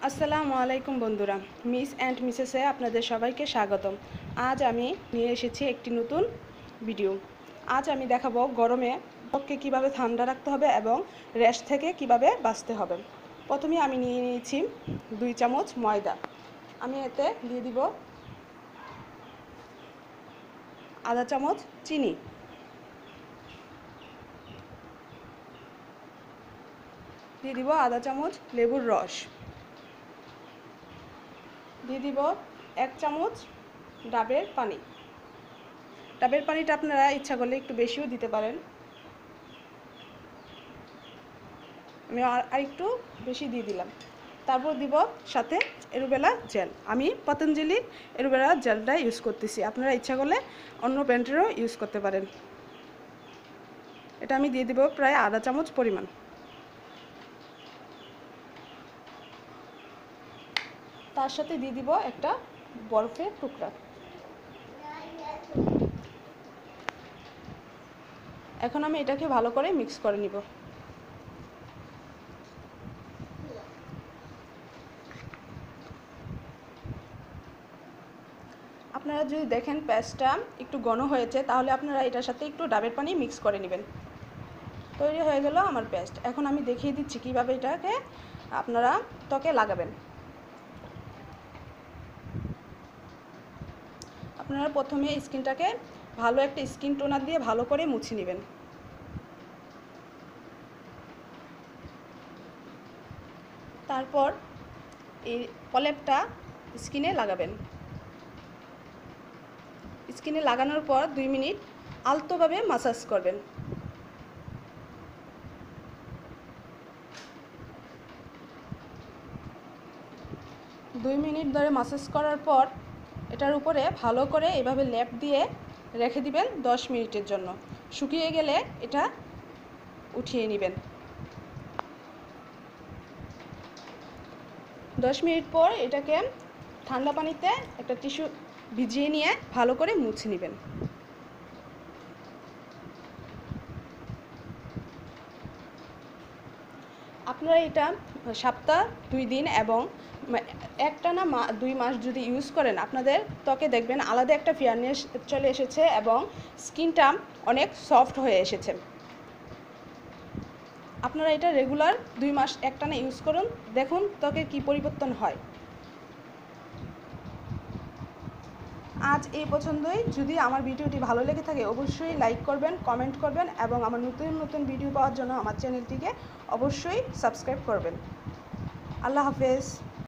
আসসালামু আলাইকুম বন্ধুরা, মিস অ্যান্ড মিসেসে আপনাদের সবাইকে স্বাগতম। আজ আমি নিয়ে এসেছি একটি নতুন ভিডিও। আজ আমি দেখাবো গরমে ত্বককে কীভাবে ঠান্ডা রাখতে হবে এবং র্যাশ থেকে কিভাবে বাঁচতে হবে। প্রথমে আমি নিয়ে নিয়েছি 2 চামচ ময়দা। আমি এতে দিয়ে দিব আধা চামচ চিনি, দিয়ে দিব আধা চামচ লেবুর রস, দিয়ে দিব 1 চামচ ডাবের পানি। ডাবের পানিটা আপনারা ইচ্ছা করলে একটু বেশিও দিতে পারেন, আমি আর একটু বেশি দিয়ে দিলাম। তারপর দিব সাথে অ্যালোভেরা জেল। আমি পতঞ্জলি অ্যালোভেরা জেলটা ইউজ করতেছি, আপনারা ইচ্ছা করলে অন্য ব্র্যান্ডেরও ইউজ করতে পারেন। এটা আমি দিয়ে দিব প্রায় আধা চামচ পরিমাণ। তার সাথে দিয়ে দিব একটা বরফের টুকরা। এখন আমি এটাকে ভালো করে মিক্স করে নিব। আপনারা যদি দেখেন পেস্টটা একটু ঘন হয়েছে, তাহলে আপনারা এটার সাথে একটু ডাবের পানি মিক্স করে নেবেন। তৈরি হয়ে গেল আমার পেস্ট। এখন আমি দেখিয়ে দিচ্ছি কীভাবে এটাকে আপনারা ত্বকে লাগাবেন। আপনারা প্রথমে স্কিনটাকে ভালো একটা স্কিন টোনার দিয়ে ভালো করে মুছে নেবেন। তারপর এই প্রলেপটা স্কিনে লাগাবেন। স্কিনে লাগানোর পর 2 মিনিট আলতোভাবে মাসাজ করবেন। দুই মিনিট ধরে মাসাজ করার পর এটার উপরে ভালো করে এভাবে লেপ দিয়ে রেখে দিবেন 10 মিনিটের জন্য। শুকিয়ে গেলে এটা উঠিয়ে নেবেন। 10 মিনিট পর এটাকে ঠান্ডা পানিতে একটা টিস্যু ভিজিয়ে নিয়ে ভালো করে মুছে নেবেন। আপনারা এটা সপ্তাহ 2 দিন এবং একটানা 2 মাস যদি ইউজ করেন, আপনাদের ত্বকে দেখবেন আলাদা একটা ফেয়ারনেস চলে এসেছে এবং স্কিনটা অনেক সফট হয়ে এসেছে। আপনারা এটা রেগুলার 2 মাস একটানা ইউজ করুন, দেখুন ত্বকের কী পরিবর্তন হয়। আজ এই পছন্দই। যদি আমার ভিডিওটি ভালো লেগে থাকে অবশ্যই লাইক করবেন, কমেন্ট করবেন এবং আমার নতুন নতুন ভিডিও পাওয়ার জন্য আমার চ্যানেলটিকে অবশ্যই সাবস্ক্রাইব করবেন। আল্লাহ হাফেজ।